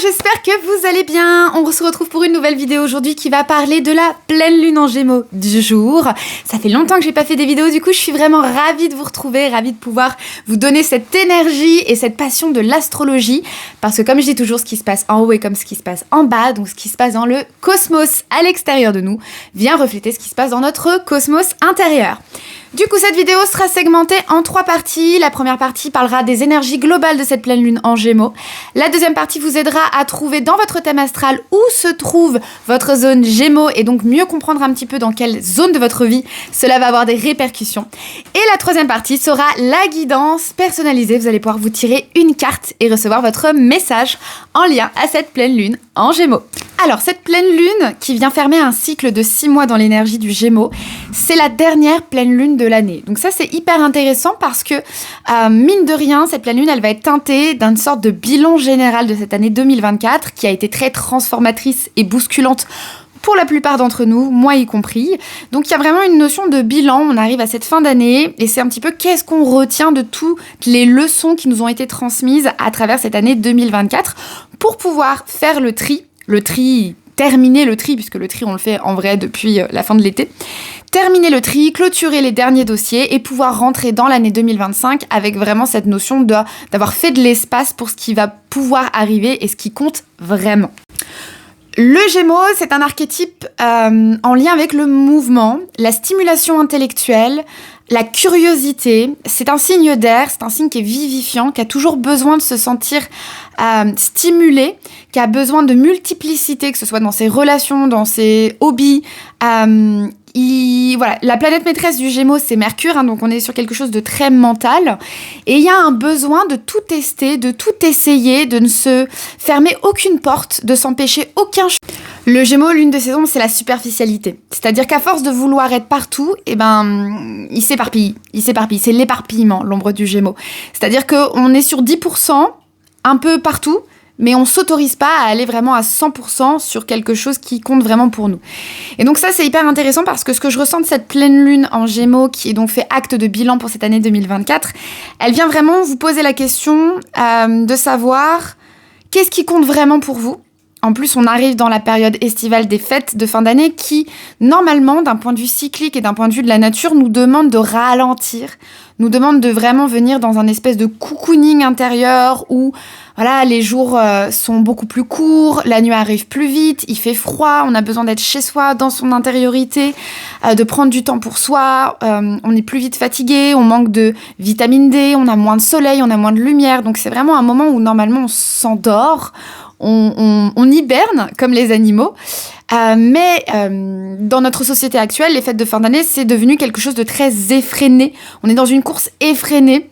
j'espère que vous allez bien. On se retrouve pour une nouvelle vidéo aujourd'hui qui va parler de la pleine lune en Gémeaux du jour. Ça fait longtemps que j'ai pas fait des vidéos, du coup je suis vraiment ravie de vous retrouver, ravie de pouvoir vous donner cette énergie et cette passion de l'astrologie. Parce que comme je dis toujours, ce qui se passe en haut est comme ce qui se passe en bas, donc ce qui se passe dans le cosmos à l'extérieur de nous vient refléter ce qui se passe dans notre cosmos intérieur. Du coup, cette vidéo sera segmentée en 3 parties. La première partie parlera des énergies globales de cette pleine lune en Gémeaux. La deuxième partie vous aidera à trouver dans votre thème astral où se trouve votre zone Gémeaux et donc mieux comprendre un petit peu dans quelle zone de votre vie cela va avoir des répercussions. Et la troisième partie sera la guidance personnalisée. Vous allez pouvoir vous tirer une carte et recevoir votre message en lien à cette pleine lune en Gémeaux. Alors, cette pleine lune qui vient fermer un cycle de 6 mois dans l'énergie du Gémeaux, c'est la dernière pleine lune de l'année. Donc ça, c'est hyper intéressant parce que, mine de rien, cette pleine lune, elle va être teintée d'une sorte de bilan général de cette année 2024 qui a été très transformatrice et bousculante pour la plupart d'entre nous, moi y compris. Donc il y a vraiment une notion de bilan, on arrive à cette fin d'année et c'est un petit peu qu'est-ce qu'on retient de toutes les leçons qui nous ont été transmises à travers cette année 2024 pour pouvoir faire terminer le tri, puisque le tri on le fait en vrai depuis la fin de l'été, terminer le tri, clôturer les derniers dossiers et pouvoir rentrer dans l'année 2025 avec vraiment cette notion d'avoir fait de l'espace pour ce qui va pouvoir arriver et ce qui compte vraiment. Le Gémeaux, c'est un archétype en lien avec le mouvement, la stimulation intellectuelle, la curiosité. C'est un signe d'air, c'est un signe qui est vivifiant, qui a toujours besoin de se sentir stimulé, qui a besoin de multiplicité, que ce soit dans ses relations, dans ses hobbies. Voilà, la planète maîtresse du Gémeaux, c'est Mercure, hein, donc on est sur quelque chose de très mental. Et il y a un besoin de tout tester, de tout essayer, de ne se fermer aucune porte, de s'empêcher aucun choix. Le Gémeaux, l'une de ses ombres, c'est la superficialité. C'est-à-dire qu'à force de vouloir être partout, il s'éparpille. C'est l'éparpillement, l'ombre du Gémeaux. C'est-à-dire qu'on est sur 10%, un peu partout, mais on s'autorise pas à aller vraiment à 100% sur quelque chose qui compte vraiment pour nous. Et donc ça, c'est hyper intéressant parce que ce que je ressens de cette pleine lune en Gémeaux, qui est donc fait acte de bilan pour cette année 2024, elle vient vraiment vous poser la question de savoir qu'est-ce qui compte vraiment pour vous. En plus, on arrive dans la période estivale des fêtes de fin d'année qui, normalement, d'un point de vue cyclique et d'un point de vue de la nature, nous demande de ralentir, nous demande de vraiment venir dans un espèce de cocooning intérieur où voilà, les jours sont beaucoup plus courts, la nuit arrive plus vite, il fait froid, on a besoin d'être chez soi, dans son intériorité, de prendre du temps pour soi, on est plus vite fatigué, on manque de vitamine D, on a moins de soleil, on a moins de lumière, donc c'est vraiment un moment où normalement on s'endort, on hiberne comme les animaux, mais dans notre société actuelle, les fêtes de fin d'année, c'est devenu quelque chose de très effréné. On est dans une course effrénée,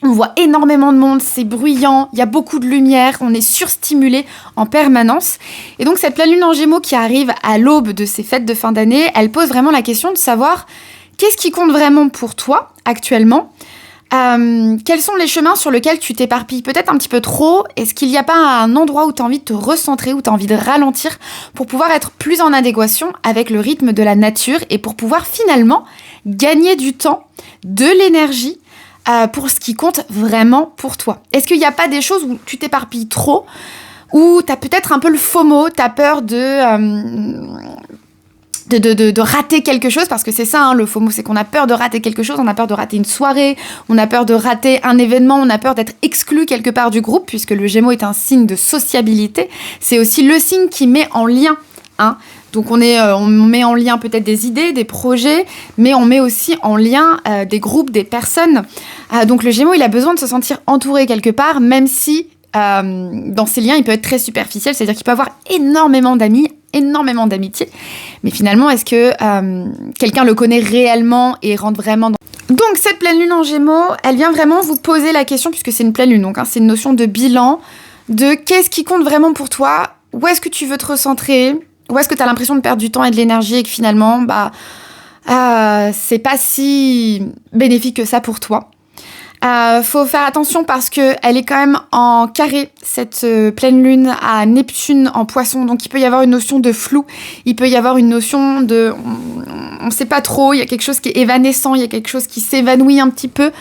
on voit énormément de monde, c'est bruyant, il y a beaucoup de lumière, on est surstimulé en permanence. Et donc cette pleine lune en Gémeaux qui arrive à l'aube de ces fêtes de fin d'année, elle pose vraiment la question de savoir qu'est-ce qui compte vraiment pour toi actuellement. Quels sont les chemins sur lesquels tu t'éparpilles peut-être un petit peu trop? Est-ce qu'il n'y a pas un endroit où tu as envie de te recentrer, où tu as envie de ralentir pour pouvoir être plus en adéquation avec le rythme de la nature et pour pouvoir finalement gagner du temps, de l'énergie pour ce qui compte vraiment pour toi? Est-ce qu'il n'y a pas des choses où tu t'éparpilles trop, où tu as peut-être un peu le FOMO, tu as peur de rater quelque chose, parce que c'est ça, hein, le FOMO, c'est qu'on a peur de rater quelque chose, on a peur de rater une soirée, on a peur de rater un événement, on a peur d'être exclu quelque part du groupe, puisque le Gémeaux est un signe de sociabilité, c'est aussi le signe qui met en lien, hein. Donc on met en lien peut-être des idées, des projets, mais on met aussi en lien des groupes, des personnes. Donc le Gémeaux, il a besoin de se sentir entouré quelque part, même si dans ces liens, il peut être très superficiel, c'est-à-dire qu'il peut avoir énormément d'amis, énormément d'amitié, mais finalement, est-ce que quelqu'un le connaît réellement et rentre vraiment dans... Donc cette pleine lune en Gémeaux, elle vient vraiment vous poser la question, puisque c'est une pleine lune, donc c'est une notion de bilan, de qu'est-ce qui compte vraiment pour toi, où est-ce que tu veux te recentrer, où est-ce que tu as l'impression de perdre du temps et de l'énergie et que finalement, c'est pas si bénéfique que ça pour toi. Faut faire attention parce qu'elle est quand même en carré, cette pleine lune à Neptune en Poisson, donc il peut y avoir une notion de flou, il peut y avoir une notion de... On sait pas trop, il y a quelque chose qui est évanescent, il y a quelque chose qui s'évanouit un petit peu.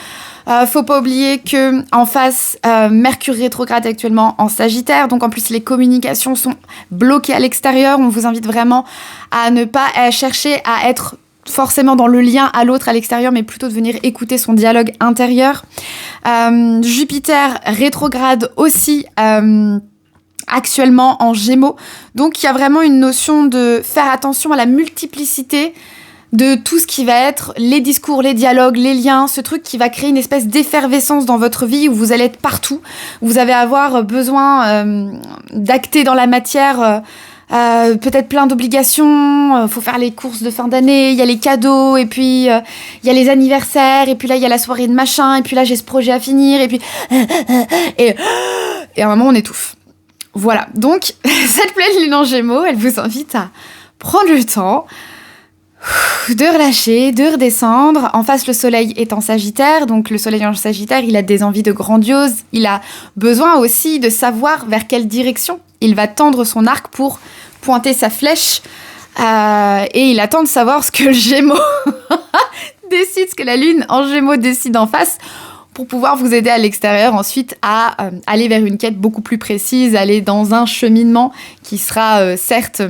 Faut pas oublier que en face, Mercure rétrograde actuellement en Sagittaire, donc en plus les communications sont bloquées à l'extérieur. On vous invite vraiment à ne pas chercher à être forcément dans le lien à l'autre à l'extérieur, mais plutôt de venir écouter son dialogue intérieur. Jupiter rétrograde aussi actuellement en Gémeaux, donc il y a vraiment une notion de faire attention à la multiplicité de tout ce qui va être les discours, les dialogues, les liens, ce truc qui va créer une espèce d'effervescence dans votre vie où vous allez être partout. Vous allez avoir besoin d'acter dans la matière, peut-être plein d'obligations, faut faire les courses de fin d'année, il y a les cadeaux, et puis il y a les anniversaires, et puis là il y a la soirée de machin, et puis là j'ai ce projet à finir, et puis... et à un moment on étouffe. Voilà, donc cette pleine lune en Gémeaux, elle vous invite à prendre le temps de relâcher, de redescendre. En face, le soleil est en Sagittaire, donc le soleil en Sagittaire, il a des envies de grandiose, il a besoin aussi de savoir vers quelle direction il va tendre son arc pour pointer sa flèche, et il attend de savoir ce que le Gémeaux décide, ce que la lune en Gémeaux décide en face, pour pouvoir vous aider à l'extérieur ensuite à aller vers une quête beaucoup plus précise, aller dans un cheminement qui sera certes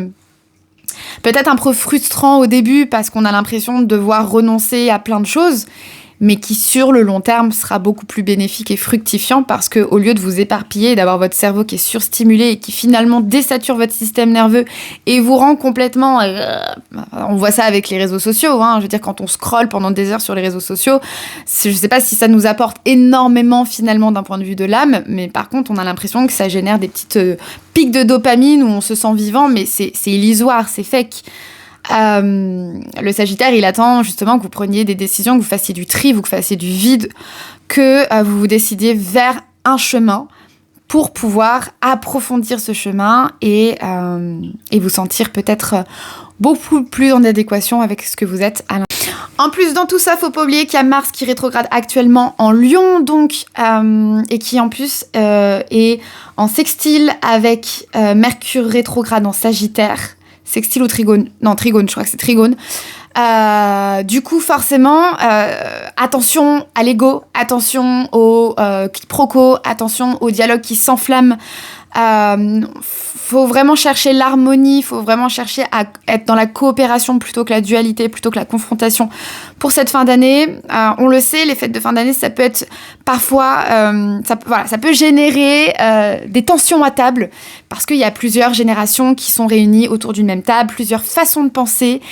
peut-être un peu frustrant au début parce qu'on a l'impression de devoir renoncer à plein de choses, mais qui sur le long terme sera beaucoup plus bénéfique et fructifiant parce que au lieu de vous éparpiller et d'avoir votre cerveau qui est surstimulé et qui finalement désature votre système nerveux et vous rend complètement... on voit ça avec les réseaux sociaux, hein, je veux dire quand on scrolle pendant des heures sur les réseaux sociaux, je sais pas si ça nous apporte énormément finalement d'un point de vue de l'âme, mais par contre on a l'impression que ça génère des petites pics de dopamine où on se sent vivant, mais c'est illusoire, c'est fake. Le Sagittaire, il attend justement que vous preniez des décisions, que vous fassiez du tri, que vous fassiez du vide, que vous vous décidiez vers un chemin pour pouvoir approfondir ce chemin et vous sentir peut-être beaucoup plus en adéquation avec ce que vous êtes à l'intérieur. En plus, dans tout ça, faut pas oublier qu'il y a Mars qui rétrograde actuellement en Lion, donc, et qui en plus est en sextile avec Mercure rétrograde en Sagittaire. Sextile ou trigone? Non, trigone, je crois que c'est trigone. Du coup, forcément, attention à l'ego, attention au quiproquo, attention au dialogue qui s'enflamme. Faut vraiment chercher l'harmonie, faut vraiment chercher à être dans la coopération plutôt que la dualité, plutôt que la confrontation. Pour cette fin d'année, on le sait, les fêtes de fin d'année, ça peut être parfois, ça peut générer des tensions à table parce qu'il y a plusieurs générations qui sont réunies autour d'une même table, plusieurs façons de penser.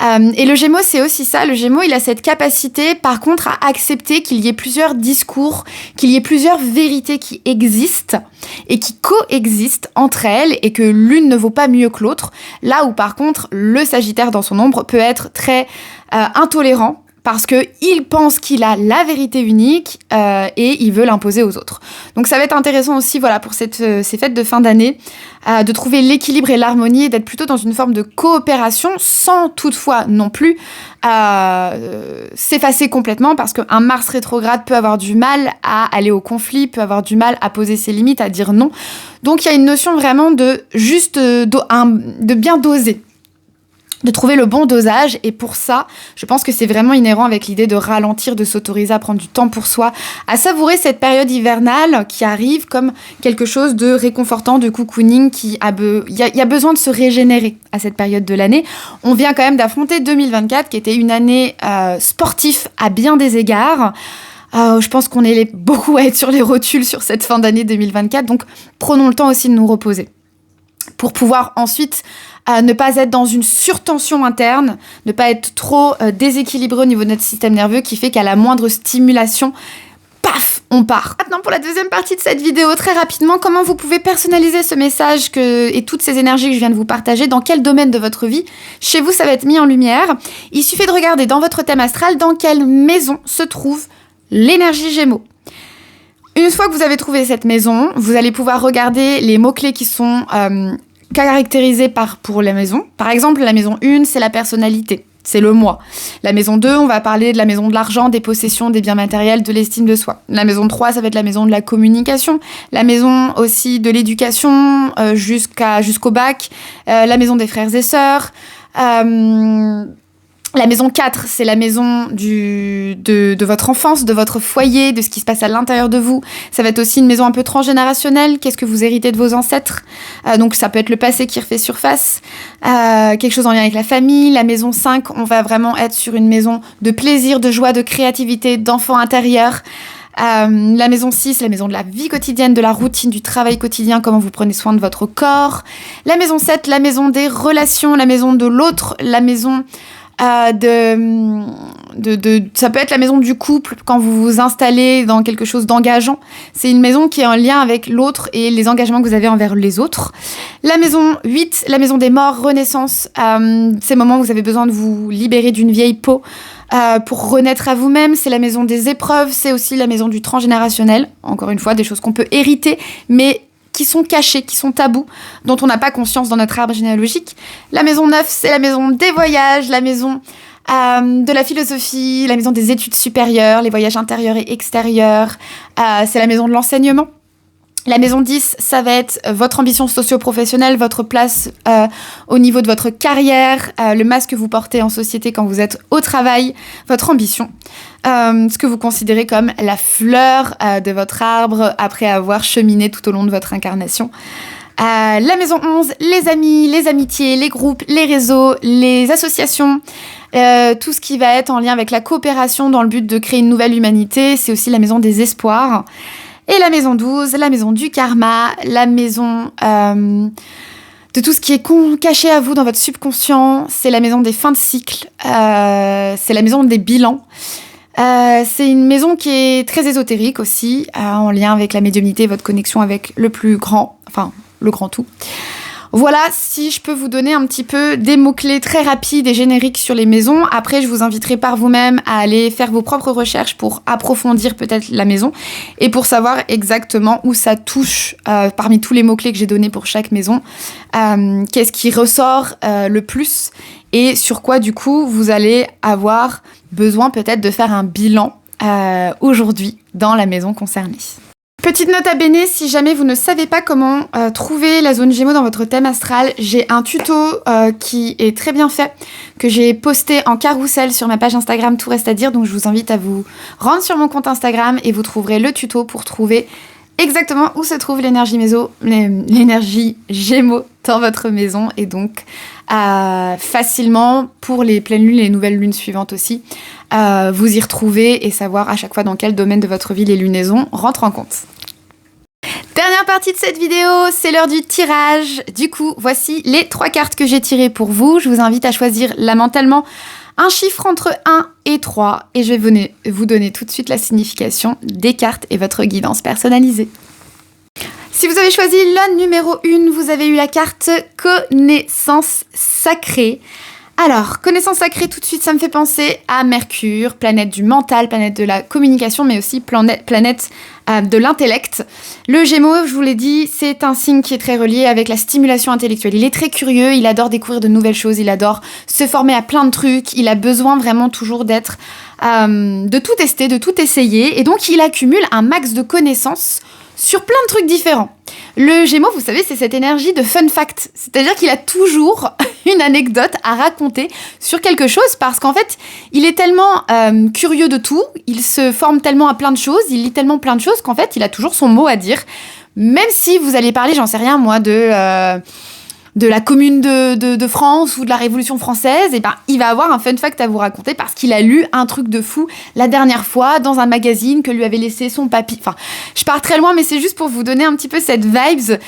Et le Gémeaux, c'est aussi ça. Le Gémeaux, il a cette capacité, par contre, à accepter qu'il y ait plusieurs discours, qu'il y ait plusieurs vérités qui existent et qui coexistent entre elles et que l'une ne vaut pas mieux que l'autre. Là où, par contre, le Sagittaire dans son ombre peut être très intolérant parce qu'il pense qu'il a la vérité unique et il veut l'imposer aux autres. Donc ça va être intéressant aussi voilà, pour ces fêtes de fin d'année de trouver l'équilibre et l'harmonie et d'être plutôt dans une forme de coopération sans toutefois non plus s'effacer complètement parce qu'un Mars rétrograde peut avoir du mal à aller au conflit, peut avoir du mal à poser ses limites, à dire non. Donc il y a une notion vraiment de bien doser, de trouver le bon dosage, et pour ça, je pense que c'est vraiment inhérent avec l'idée de ralentir, de s'autoriser à prendre du temps pour soi, à savourer cette période hivernale qui arrive comme quelque chose de réconfortant, de cocooning, il y a besoin de se régénérer à cette période de l'année. On vient quand même d'affronter 2024, qui était une année sportive à bien des égards. Je pense qu'on est beaucoup à être sur les rotules sur cette fin d'année 2024, donc prenons le temps aussi de nous reposer pour pouvoir ensuite ne pas être dans une surtension interne, ne pas être trop déséquilibré au niveau de notre système nerveux qui fait qu'à la moindre stimulation, paf, on part. Maintenant pour la deuxième partie de cette vidéo, très rapidement, comment vous pouvez personnaliser ce message et toutes ces énergies que je viens de vous partager, dans quel domaine de votre vie, chez vous ça va être mis en lumière. Il suffit de regarder dans votre thème astral dans quelle maison se trouve l'énergie Gémeaux. Une fois que vous avez trouvé cette maison, vous allez pouvoir regarder les mots-clés qui sont caractérisés pour la maison. Par exemple, la maison 1, c'est la personnalité, c'est le moi. La maison 2, on va parler de la maison de l'argent, des possessions, des biens matériels, de l'estime de soi. La maison 3, ça va être la maison de la communication. La maison aussi de l'éducation jusqu'au bac. La maison des frères et sœurs. La maison 4, c'est la maison de votre enfance, de votre foyer, de ce qui se passe à l'intérieur de vous. Ça va être aussi une maison un peu transgénérationnelle. Qu'est-ce que vous héritez de vos ancêtres? Donc ça peut être le passé qui refait surface, quelque chose en lien avec la famille. La maison 5, on va vraiment être sur une maison de plaisir, de joie, de créativité, d'enfant intérieur. La maison 6, la maison de la vie quotidienne, de la routine, du travail quotidien, comment vous prenez soin de votre corps. La maison 7, la maison des relations, la maison de l'autre, la maison... ça peut être la maison du couple quand vous vous installez dans quelque chose d'engageant. C'est une maison qui est en lien avec l'autre et les engagements que vous avez envers les autres. La maison 8, la maison des morts, renaissance, ces moments où vous avez besoin de vous libérer d'une vieille peau pour renaître à vous-même. C'est la maison des épreuves, c'est aussi la maison du transgénérationnel. Encore une fois, des choses qu'on peut hériter, mais qui sont cachés, qui sont tabous, dont on n'a pas conscience dans notre arbre généalogique. La maison 9, c'est la maison des voyages, la maison de la philosophie, la maison des études supérieures, les voyages intérieurs et extérieurs. C'est la maison de l'enseignement. La maison 10, ça va être votre ambition socio-professionnelle, votre place au niveau de votre carrière, le masque que vous portez en société quand vous êtes au travail, votre ambition, ce que vous considérez comme la fleur de votre arbre après avoir cheminé tout au long de votre incarnation. La maison 11, les amis, les amitiés, les groupes, les réseaux, les associations, tout ce qui va être en lien avec la coopération dans le but de créer une nouvelle humanité. C'est aussi la maison des espoirs. Et la maison 12, la maison du karma, la maison de tout ce qui est caché à vous dans votre subconscient. C'est la maison des fins de cycle, c'est la maison des bilans. C'est une maison qui est très ésotérique aussi, en lien avec la médiumnité, votre connexion avec le plus grand, enfin le grand tout. Voilà, si je peux vous donner un petit peu des mots-clés très rapides et génériques sur les maisons. Après, je vous inviterai par vous-même à aller faire vos propres recherches pour approfondir peut-être la maison et pour savoir exactement où ça touche parmi tous les mots-clés que j'ai donnés pour chaque maison. Qu'est-ce qui ressort le plus et sur quoi, du coup, vous allez avoir besoin peut-être de faire un bilan aujourd'hui dans la maison concernée. Petite note à bene, si jamais vous ne savez pas comment trouver la zone Gémeaux dans votre thème astral, j'ai un tuto qui est très bien fait, que j'ai posté en carrousel sur ma page Instagram Tout reste à dire, donc je vous invite à vous rendre sur mon compte Instagram et vous trouverez le tuto pour trouver exactement où se trouve l'énergie Gémeaux dans votre maison et donc facilement pour les pleines lunes et les nouvelles lunes suivantes aussi, vous y retrouver et savoir à chaque fois dans quel domaine de votre vie les lunaisons rentrent en compte. Dernière partie de cette vidéo, c'est l'heure du tirage. Du coup, voici les 3 cartes que j'ai tirées pour vous. Je vous invite à choisir là mentalement un chiffre entre 1 et 3 et je vais vous donner tout de suite la signification des cartes et votre guidance personnalisée. Si vous avez choisi le numéro 1, vous avez eu la carte Connaissance Sacrée. Alors, Connaissance Sacrée, tout de suite, ça me fait penser à Mercure, planète du mental, planète de la communication, mais aussi planète de l'intellect. Le Gémeaux, je vous l'ai dit, c'est un signe qui est très relié avec la stimulation intellectuelle. Il est très curieux, il adore découvrir de nouvelles choses, il adore se former à plein de trucs, il a besoin vraiment toujours de tout tester, de tout essayer, et donc il accumule un max de connaissances sur plein de trucs différents. Le Gémeaux, vous savez, c'est cette énergie de fun fact. C'est-à-dire qu'il a toujours une anecdote à raconter sur quelque chose parce qu'en fait, il est tellement curieux de tout, il se forme tellement à plein de choses, il lit tellement plein de choses qu'en fait, il a toujours son mot à dire. Même si vous allez parler, j'en sais rien moi, de la commune de France ou de la Révolution française, et ben il va avoir un fun fact à vous raconter parce qu'il a lu un truc de fou la dernière fois dans un magazine que lui avait laissé son papy. Enfin, je pars très loin, mais c'est juste pour vous donner un petit peu cette vibes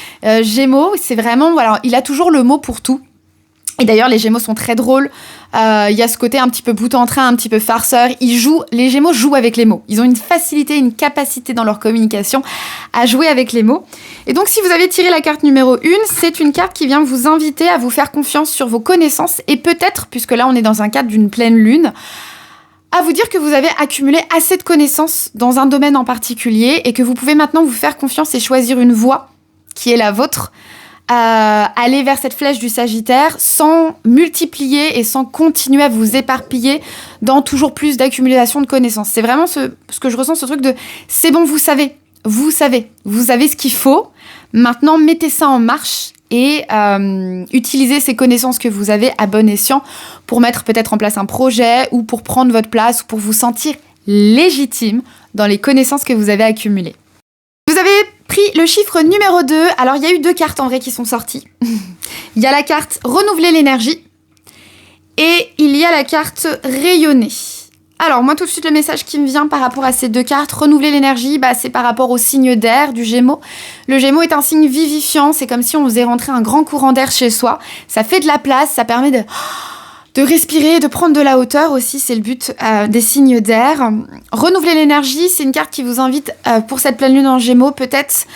Gémeaux. C'est vraiment, voilà, il a toujours le mot pour tout. Et d'ailleurs, les Gémeaux sont très drôles. Il y a ce côté un petit peu bout en train, un petit peu farceur. Les Gémeaux jouent avec les mots. Ils ont une facilité, une capacité dans leur communication à jouer avec les mots. Et donc, si vous avez tiré la carte numéro 1, c'est une carte qui vient vous inviter à vous faire confiance sur vos connaissances et peut-être, puisque là, on est dans un cadre d'une pleine lune, à vous dire que vous avez accumulé assez de connaissances dans un domaine en particulier et que vous pouvez maintenant vous faire confiance et choisir une voie qui est la vôtre. Aller vers cette flèche du Sagittaire sans multiplier et sans continuer à vous éparpiller dans toujours plus d'accumulation de connaissances. C'est vraiment ce que je ressens, ce truc de c'est bon, vous savez ce qu'il faut. Maintenant, mettez ça en marche et utiliser ces connaissances que vous avez à bon escient pour mettre peut-être en place un projet ou pour prendre votre place ou pour vous sentir légitime dans les connaissances que vous avez accumulées. Vous avez pris le chiffre numéro 2. Alors, il y a eu 2 cartes en vrai qui sont sorties. Il y a la carte renouveler l'énergie et il y a la carte rayonner. Alors, moi, tout de suite, le message qui me vient par rapport à ces 2 cartes, renouveler l'énergie, c'est par rapport au signe d'air du Gémeaux. Le Gémeaux est un signe vivifiant. C'est comme si on faisait rentrer un grand courant d'air chez soi. Ça fait de la place, ça permet de respirer, de prendre de la hauteur aussi, c'est le but des signes d'air. Renouveler l'énergie, c'est une carte qui vous invite pour cette pleine lune en Gémeaux peut-être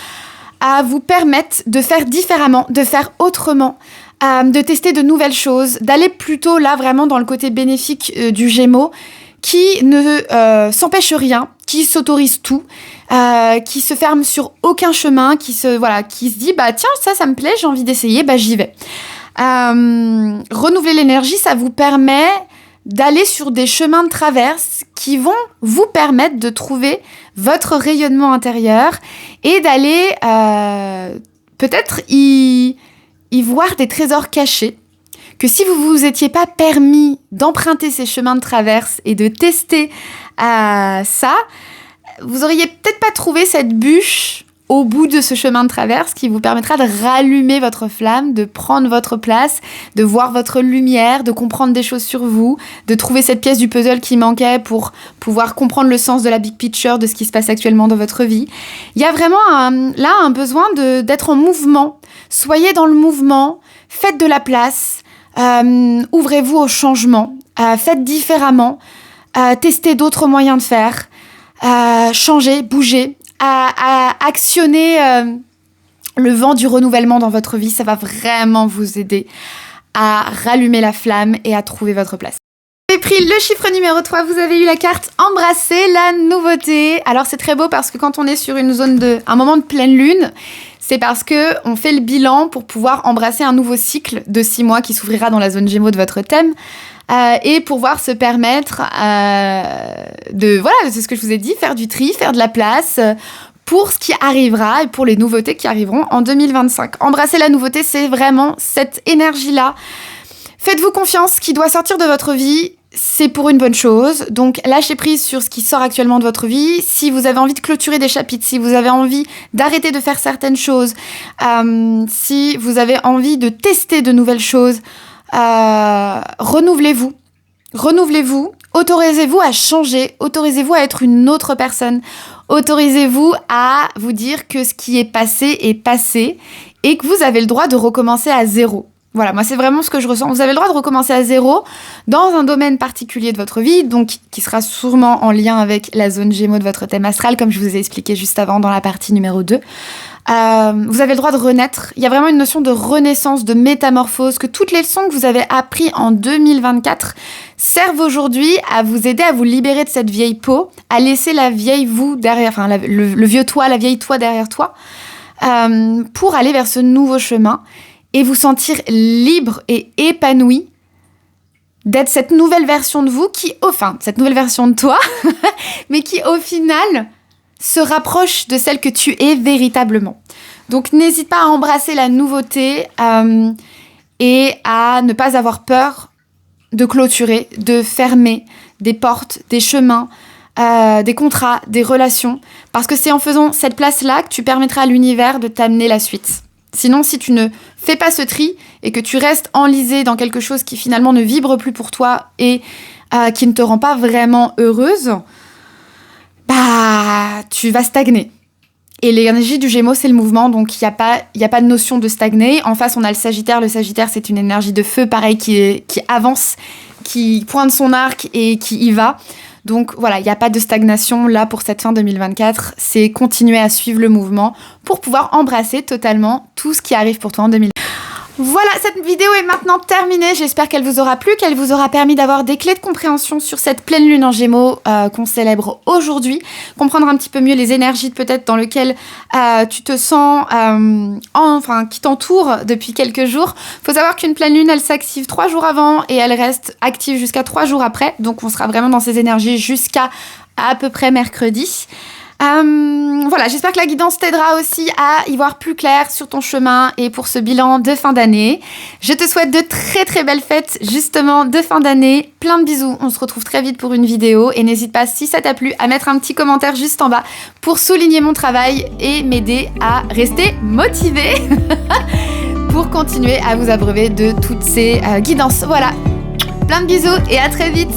à vous permettre de faire différemment, de faire autrement, de tester de nouvelles choses, d'aller plutôt là vraiment dans le côté bénéfique du Gémeaux qui ne s'empêche rien, qui s'autorise tout, qui se ferme sur aucun chemin, qui se dit tiens ça me plaît, j'ai envie d'essayer, j'y vais. Renouveler l'énergie, ça vous permet d'aller sur des chemins de traverse qui vont vous permettre de trouver votre rayonnement intérieur et d'aller peut-être y voir des trésors cachés que si vous vous étiez pas permis d'emprunter ces chemins de traverse et de tester ça, vous auriez peut-être pas trouvé cette bûche au bout de ce chemin de traverse qui vous permettra de rallumer votre flamme, de prendre votre place, de voir votre lumière, de comprendre des choses sur vous, de trouver cette pièce du puzzle qui manquait pour pouvoir comprendre le sens de la big picture de ce qui se passe actuellement dans votre vie. Il y a vraiment un besoin d'être en mouvement. Soyez dans le mouvement, faites de la place, ouvrez-vous au changement, faites différemment, testez d'autres moyens de faire, changez, bougez, à actionner le vent du renouvellement dans votre vie. Ça va vraiment vous aider à rallumer la flamme et à trouver votre place. Vous avez pris le chiffre numéro 3, vous avez eu la carte embrasser la nouveauté. Alors c'est très beau parce que quand on est sur une zone un moment de pleine lune, c'est parce qu'on fait le bilan pour pouvoir embrasser un nouveau cycle de 6 mois qui s'ouvrira dans la zone Gémeaux de votre thème. Et pouvoir se permettre c'est ce que je vous ai dit, faire du tri, faire de la place pour ce qui arrivera et pour les nouveautés qui arriveront en 2025. Embrasser la nouveauté, c'est vraiment cette énergie-là. Faites-vous confiance, ce qui doit sortir de votre vie, c'est pour une bonne chose. Donc lâchez prise sur ce qui sort actuellement de votre vie. Si vous avez envie de clôturer des chapitres, si vous avez envie d'arrêter de faire certaines choses, si vous avez envie de tester de nouvelles choses, renouvelez-vous, autorisez-vous à changer, autorisez-vous à être une autre personne, autorisez-vous à vous dire que ce qui est passé et que vous avez le droit de recommencer à zéro. Voilà, moi c'est vraiment ce que je ressens. Vous avez le droit de recommencer à zéro dans un domaine particulier de votre vie, donc qui sera sûrement en lien avec la zone Gémeaux de votre thème astral, comme je vous ai expliqué juste avant dans la partie numéro 2. Vous avez le droit de renaître. Il y a vraiment une notion de renaissance, de métamorphose, que toutes les leçons que vous avez apprises en 2024 servent aujourd'hui à vous aider à vous libérer de cette vieille peau, à laisser la vieille vous derrière, le vieux toi, la vieille toi derrière toi, pour aller vers ce nouveau chemin et vous sentir libre et épanoui d'être cette nouvelle version de vous cette nouvelle version de toi, mais qui au final se rapproche de celle que tu es véritablement. Donc n'hésite pas à embrasser la nouveauté et à ne pas avoir peur de clôturer, de fermer des portes, des chemins, des contrats, des relations, parce que c'est en faisant cette place-là que tu permettras à l'univers de t'amener la suite. Sinon, si tu ne fais pas ce tri et que tu restes enlisé dans quelque chose qui finalement ne vibre plus pour toi et qui ne te rend pas vraiment heureuse, tu vas stagner. Et l'énergie du Gémeaux, c'est le mouvement, donc il y a pas de notion de stagner. En face, on a le Sagittaire. Le Sagittaire, c'est une énergie de feu, pareil, qui avance, qui pointe son arc et qui y va. Donc voilà, il n'y a pas de stagnation là pour cette fin 2024. C'est continuer à suivre le mouvement pour pouvoir embrasser totalement tout ce qui arrive pour toi en 2024. Voilà, cette vidéo est maintenant terminée. J'espère qu'elle vous aura plu, qu'elle vous aura permis d'avoir des clés de compréhension sur cette pleine lune en Gémeaux qu'on célèbre aujourd'hui. Comprendre un petit peu mieux les énergies peut-être dans lesquelles tu te sens, qui t'entourent depuis quelques jours. Faut savoir qu'une pleine lune, elle s'active 3 jours avant et elle reste active jusqu'à 3 jours après. Donc on sera vraiment dans ces énergies jusqu'à à peu près mercredi. Voilà, j'espère que la guidance t'aidera aussi à y voir plus clair sur ton chemin et pour ce bilan de fin d'année. Je te souhaite de très très belles fêtes justement de fin d'année. Plein de bisous, on se retrouve très vite pour une vidéo et n'hésite pas si ça t'a plu à mettre un petit commentaire juste en bas pour souligner mon travail et m'aider à rester motivée pour continuer à vous abreuver de toutes ces guidances. Voilà, plein de bisous et à très vite.